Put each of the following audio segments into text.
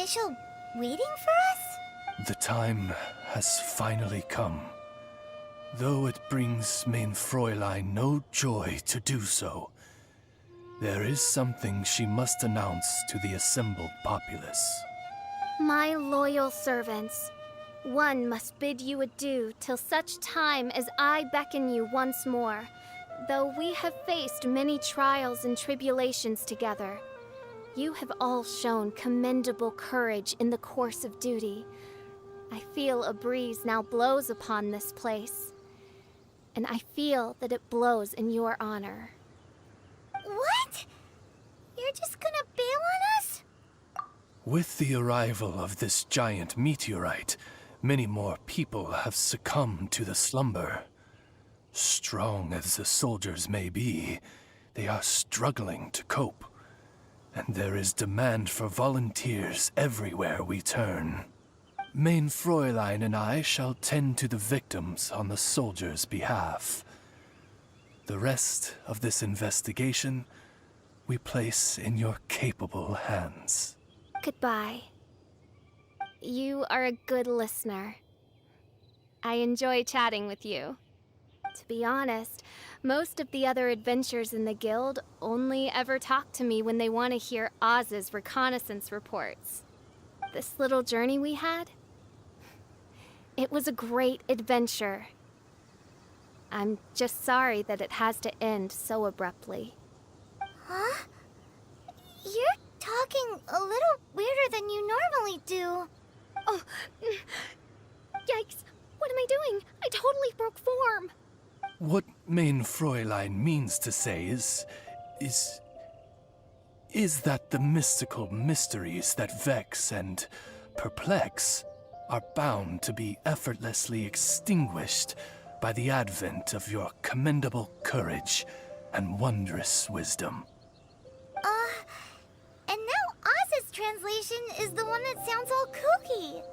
official waiting for us? The time has finally come. Though it brings main Fräulein no joy to do so, there is something she must announce to the assembled populace. My loyal servants, one must bid you adieu till such time as I beckon you once more. Though we have faced many trials and tribulations together, you have all shown commendable courage in the course of duty. I feel a breeze now blows upon this place, and I feel that it blows in your honor. What? You're just gonna bail on us? With the arrival of this giant meteorite, many more people have succumbed to the slumber. Strong as the soldiers may be, they are struggling to cope. And there is demand for volunteers everywhere we turn. Main Fräulein and I shall tend to the victims on the soldiers' behalf. The rest of this investigation we place in your capable hands. Goodbye. You are a good listener. I enjoy chatting with you. To be honest, most of the other adventurers in the guild only ever talk to me when they want to hear Oz's reconnaissance reports. This little journey we had, it was a great adventure. I'm just sorry that it has to end so abruptly. Huh? You're talking a little weirder than you normally do. Oh, yikes! What am I doing? I totally broke form! What main Fräulein means to say is that the mystical mysteries that vex and perplex are bound to be effortlessly extinguished by the advent of your commendable courage and wondrous wisdom. And now Oz's translation is the one that sounds all kooky.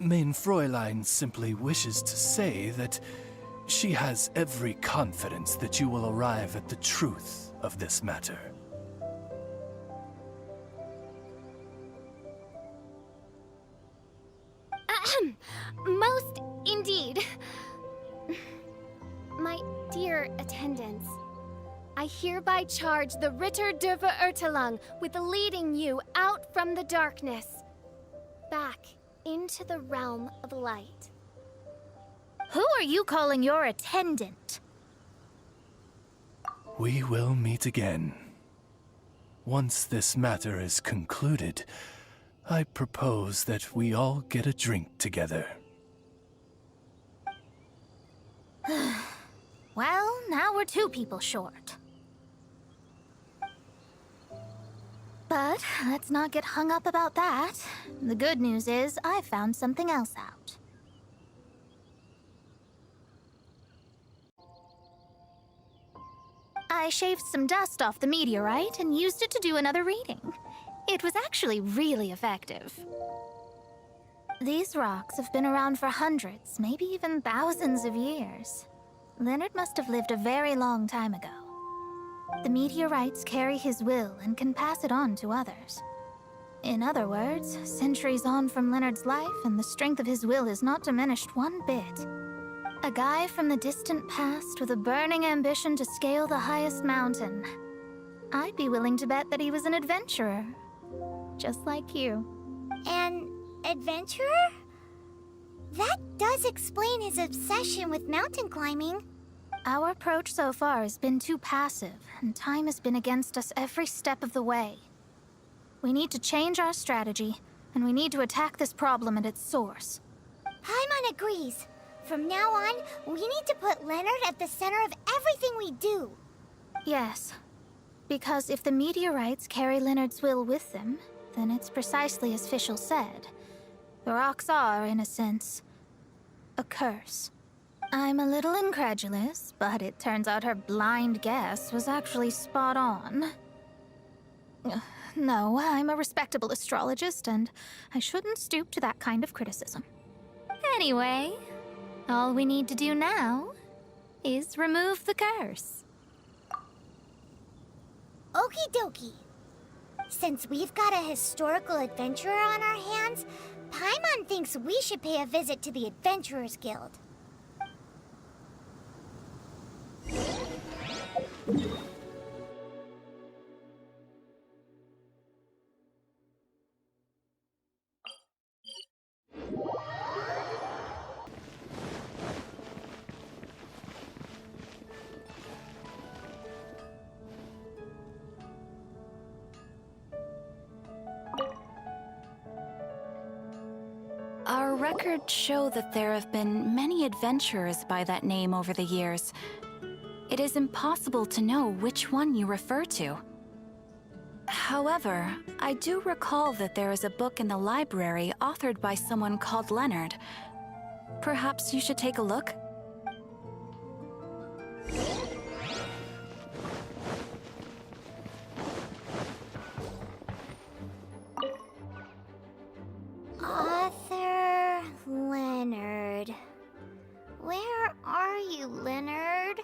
Main Fräulein simply wishes to say that she has every confidence that you will arrive at the truth of this matter. Most indeed. My dear attendants, I hereby charge the Ritter der Verurteilung with leading you out from the darkness, back into the realm of light. Who are you calling your attendant? We will meet again. Once this matter is concluded, I propose that we all get a drink together. Well, now we're 2 people short. But let's not get hung up about that. The good news is I found something else out. I shaved some dust off the meteorite and used it to do another reading. It was actually really effective. These rocks have been around for hundreds, maybe even thousands of years. Leonard must have lived a very long time ago. The meteorites carry his will and can pass it on to others. In other words, centuries on from Leonard's life, and the strength of his will is not diminished one bit. A guy from the distant past with a burning ambition to scale the highest mountain. I'd be willing to bet that he was an adventurer. Just like you. An adventurer? That does explain his obsession with mountain climbing. Our approach so far has been too passive, and time has been against us every step of the way. We need to change our strategy, and we need to attack this problem at its source. Paimon agrees. From now on, we need to put Leonard at the center of everything we do. Yes, because if the meteorites carry Leonard's will with them, then it's precisely as Fischl said. The rocks are, in a sense, a curse. I'm a little incredulous, but it turns out her blind guess was actually spot on. No, I'm a respectable astrologist, and I shouldn't stoop to that kind of criticism. Anyway, All we need to do now is remove the curse. Okie dokie. Since we've got a historical adventurer on our hands, Paimon thinks we should pay a visit to the Adventurers Guild. Our records show that there have been many adventurers by that name over the years. It is impossible to know which one you refer to. However, I do recall that there is a book in the library authored by someone called Leonard. Perhaps you should take a look? Author Leonard. Where are you, Leonard?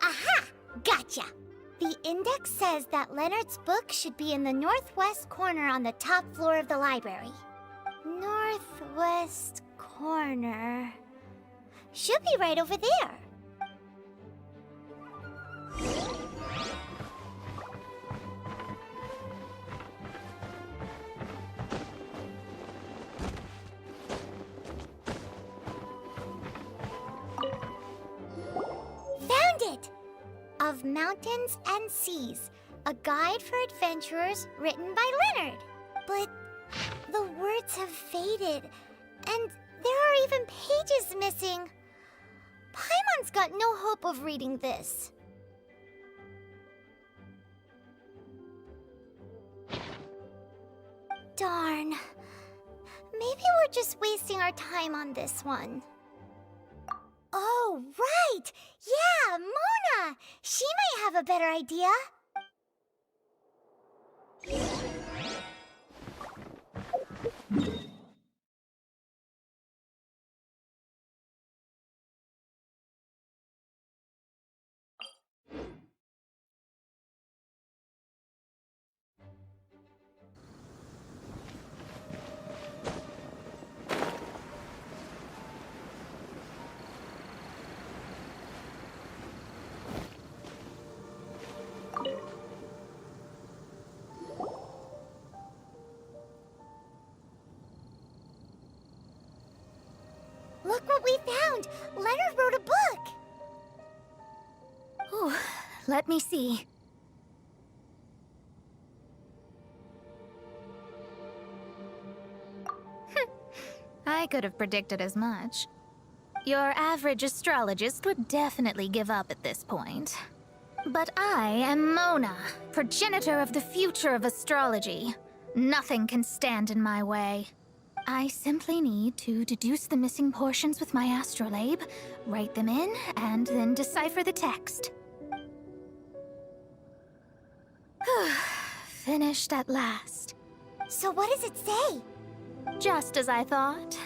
Aha! Gotcha! The index says that Leonard's book should be in the northwest corner on the top floor of the library. Northwest corner. Should be right over there. Found it! Of Mountains and Seas, a guide for adventurers written by Leonard. But the words have faded, and there are even pages missing. Paimon's got no hope of reading this. Darn. Maybe we're just wasting our time on this one. Oh, right! Yeah, Mona! She might have a better idea. Look what we found! Leonard wrote a book! Ooh, let me see. I could have predicted as much. Your average astrologist would definitely give up at this point. But I am Mona, progenitor of the future of astrology. Nothing can stand in my way. I simply need to deduce the missing portions with my astrolabe, write them in, and then decipher the text. Finished at last. So what does it say? Just as I thought.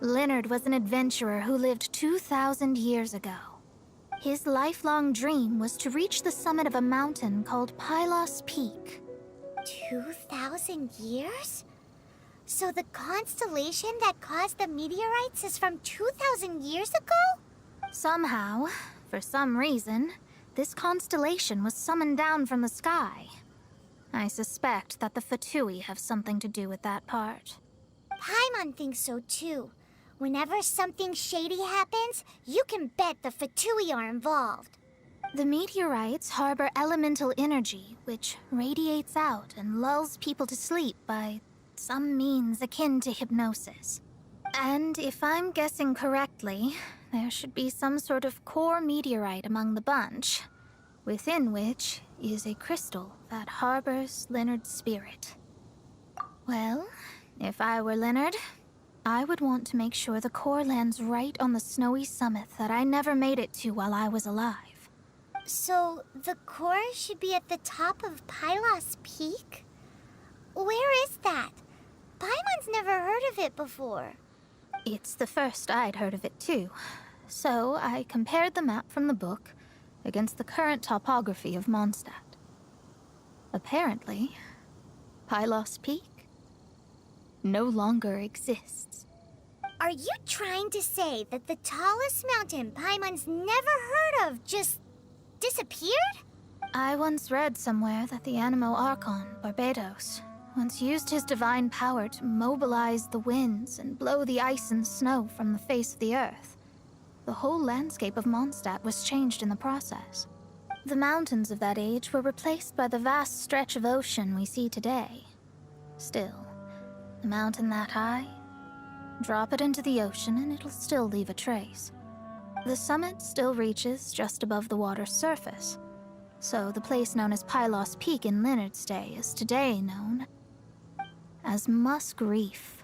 Leonard was an adventurer who lived 2,000 years ago. His lifelong dream was to reach the summit of a mountain called Pylos Peak. 2,000 years? So the constellation that caused the meteorites is from 2,000 years ago? Somehow, for some reason, this constellation was summoned down from the sky. I suspect that the Fatui have something to do with that part. Paimon thinks so too. Whenever something shady happens, you can bet the Fatui are involved. The meteorites harbor elemental energy, which radiates out and lulls people to sleep by some means akin to hypnosis. And if I'm guessing correctly, there should be some sort of core meteorite among the bunch, within which is a crystal that harbors Leonard's spirit. Well, if I were Leonard, I would want to make sure the core lands right on the snowy summit that I never made it to while I was alive. So the core should be at the top of Pylos Peak? Where is that? Paimon's never heard of it before. It's the first I'd heard of it too. So I compared the map from the book against the current topography of Mondstadt. Apparently, Pylos Peak no longer exists. Are you trying to say that the tallest mountain Paimon's never heard of just disappeared? I once read somewhere that the Animo Archon, Barbados, once used his divine power to mobilize the winds and blow the ice and snow from the face of the earth. The whole landscape of Mondstadt was changed in the process. The mountains of that age were replaced by the vast stretch of ocean we see today. Still, a mountain that high, drop it into the ocean and it'll still leave a trace. The summit still reaches just above the water's surface, so the place known as Pylos Peak in Leonard's day is today known as Musk Reef.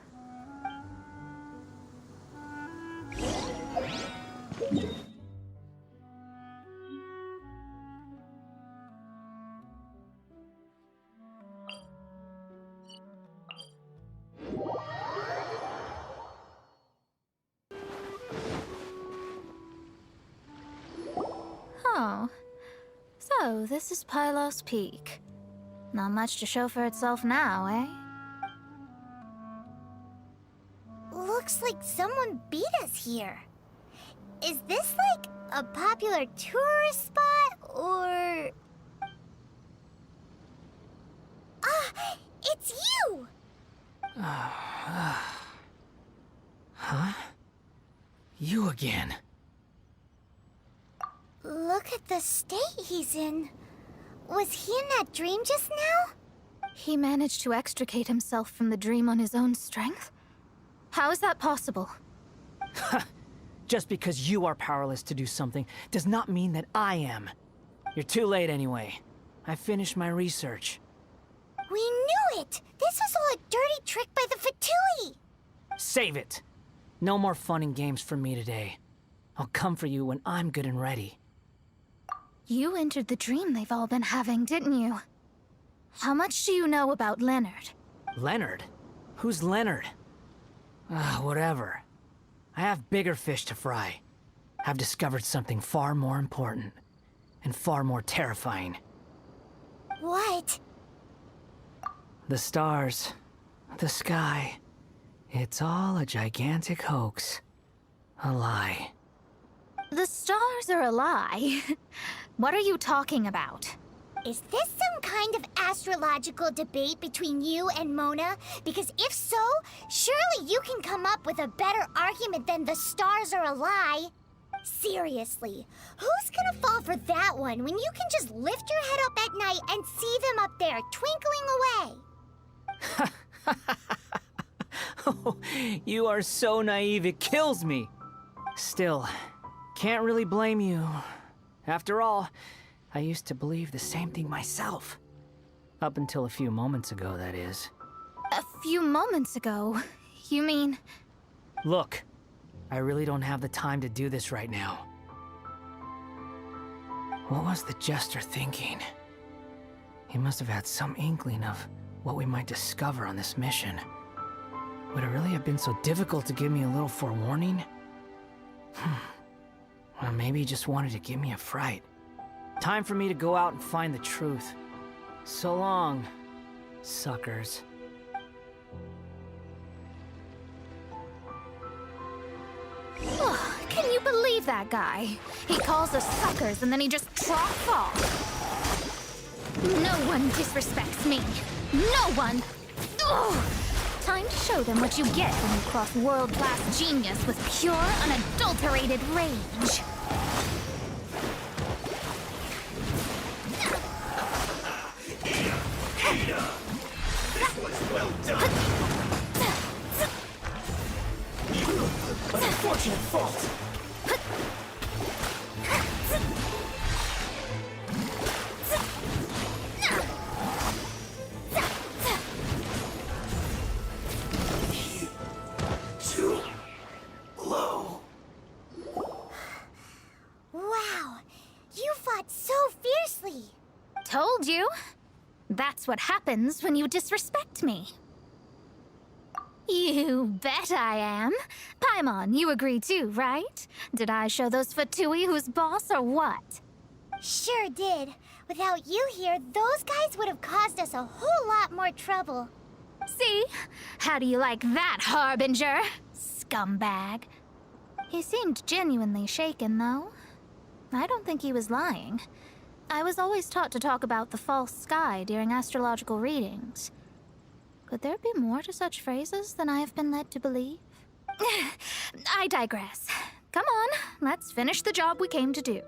Oh, so this is Pylos Peak. Not much to show for itself now, eh? Looks like someone beat us here. Is this like a popular tourist spot, or... Ah, it's you! Huh? You again. Look at the state he's in. Was he in that dream just now? He managed to extricate himself from the dream on his own strength? How is that possible? Just because you are powerless to do something does not mean that I am. You're too late anyway. I finished my research. We knew it! This was all a dirty trick by the Fatui! Save it! No more fun and games for me today. I'll come for you when I'm good and ready. You entered the dream they've all been having, didn't you? How much do you know about Leonard? Leonard? Who's Leonard? Whatever. I have bigger fish to fry. I've discovered something far more important and far more terrifying. What? The stars, the sky, it's all a gigantic hoax. A lie. The stars are a lie. What are you talking about? Is this some kind of astrological debate between you and Mona? Because if so, surely you can come up with a better argument than the stars are a lie. Seriously, who's gonna fall for that one when you can just lift your head up at night and see them up there twinkling away? Oh, you are so naive, it kills me. Still, can't really blame you. After all, I used to believe the same thing myself. Up until a few moments ago, that is. A few moments ago? You mean... Look, I really don't have the time to do this right now. What was the Jester thinking? He must have had some inkling of what we might discover on this mission. Would it really have been so difficult to give me a little forewarning? Well, maybe he just wanted to give me a fright. Time for me to go out and find the truth. So long, suckers. Can you believe that guy? He calls us suckers and then he just trots off. No one disrespects me. No one! Ugh. Time to show them what you get when you cross world-class genius with pure, unadulterated rage. This was well done! An unfortunate fault! Too low. Wow, you fought so fiercely. Told you. That's what happens when you disrespect me. You bet I am. Paimon, you agree too, right? Did I show those Fatui who's boss or what? Sure did. Without you here, those guys would have caused us a whole lot more trouble. See? How do you like that, Harbinger? Scumbag. He seemed genuinely shaken, though. I don't think he was lying. I was always taught to talk about the false sky during astrological readings. Could there be more to such phrases than I have been led to believe? I digress. Come on, let's finish the job we came to do.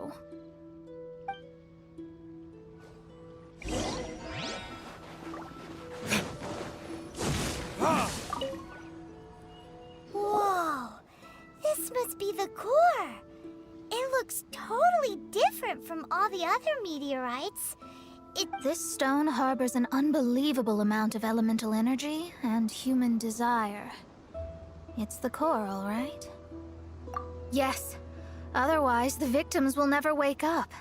Whoa! This must be the core. It looks totally different from all the other meteorites. This stone harbors an unbelievable amount of elemental energy and human desire. It's the core, all right? Yes. Otherwise, the victims will never wake up.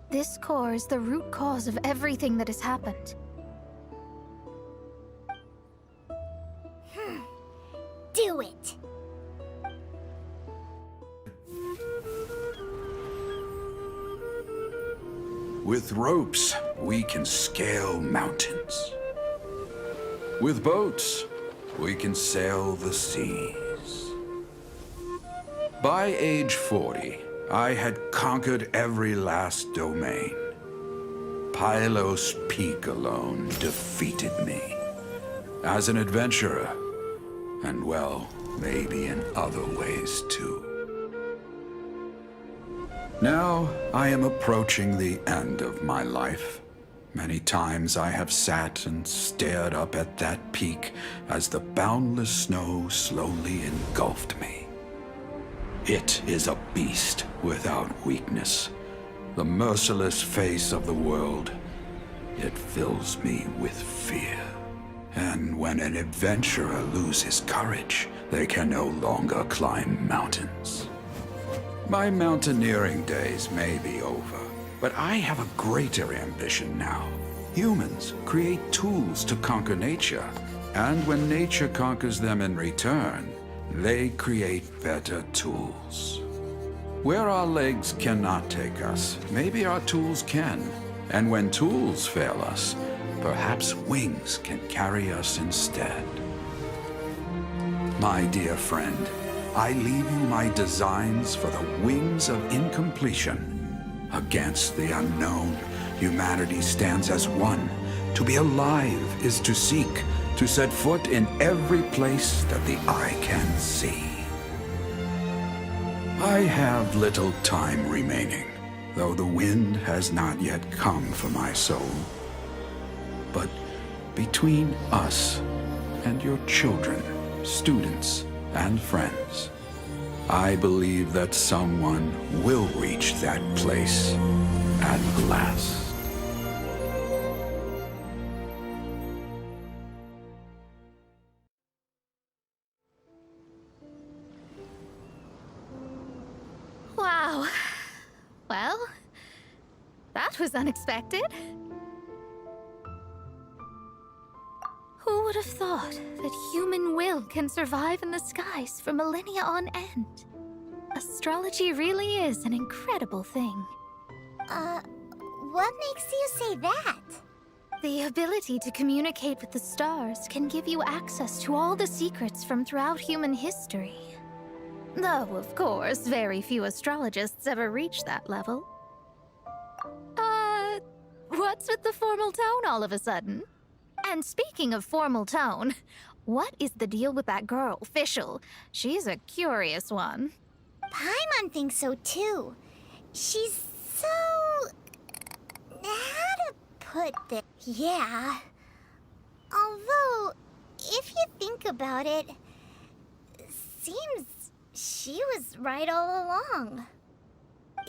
This core is the root cause of everything that has happened. Do it! With ropes, we can scale mountains. With boats, we can sail the seas. By age 40, I had conquered every last domain. Pylos Peak alone defeated me. As an adventurer, and well, maybe in other ways too. Now, I am approaching the end of my life. Many times I have sat and stared up at that peak as the boundless snow slowly engulfed me. It is a beast without weakness, the merciless face of the world. It fills me with fear. And when an adventurer loses courage, they can no longer climb mountains. My mountaineering days may be over, but I have a greater ambition now. Humans create tools to conquer nature, and when nature conquers them in return, they create better tools. Where our legs cannot take us, maybe our tools can. And when tools fail us, perhaps wings can carry us instead. My dear friend, I leave you my designs for the wings of incompletion. Against the unknown, humanity stands as one. To be alive is to seek, to set foot in every place that the eye can see. I have little time remaining, though the wind has not yet come for my soul. But between us and your children, students, and friends, I believe that someone will reach that place at last. Wow. Well, that was unexpected. Who would have thought that human will can survive in the skies for millennia on end? Astrology really is an incredible thing. What makes you say that? The ability to communicate with the stars can give you access to all the secrets from throughout human history. Though, of course, very few astrologists ever reach that level. What's with the formal tone all of a sudden? And speaking of formal tone, what is the deal with that girl, Fischl? She's a curious one. Paimon thinks so too. She's so... how to put this? Yeah. Although, if you think about it, seems she was right all along.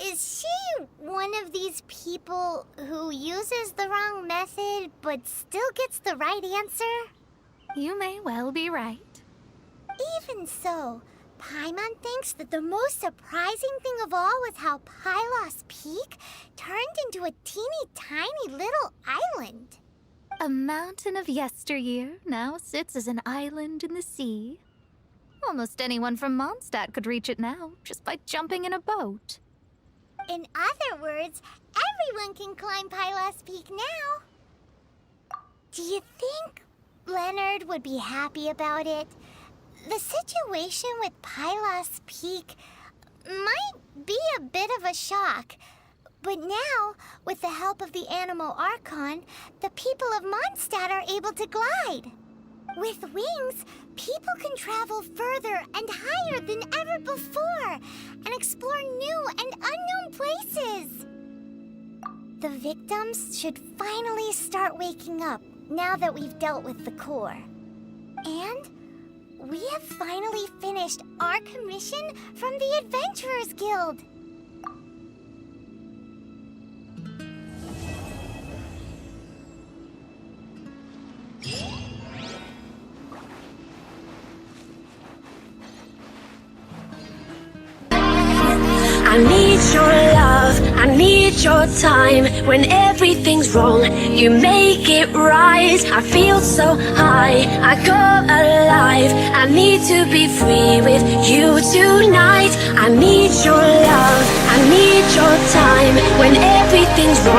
Is she one of these people who uses the wrong method but still gets the right answer? You may well be right. Even so, Paimon thinks that the most surprising thing of all was how Pylos Peak turned into a teeny tiny little island. A mountain of yesteryear now sits as an island in the sea. Almost anyone from Mondstadt could reach it now, just by jumping in a boat. In other words, everyone can climb Pylos Peak now. Do you think Leonard would be happy about it? The situation with Pylos Peak might be a bit of a shock. But now, with the help of the Animal Archon, the people of Mondstadt are able to glide. With wings, people can travel further and higher than ever before and explore new and unknown places. The victims should finally start waking up now that we've dealt with the core. And we have finally finished our commission from the Adventurers Guild. I need your love, I need your time. When everything's wrong, you make it right. I feel so high, I go alive. I need to be free with you tonight. I need your love, I need your time. When everything's wrong.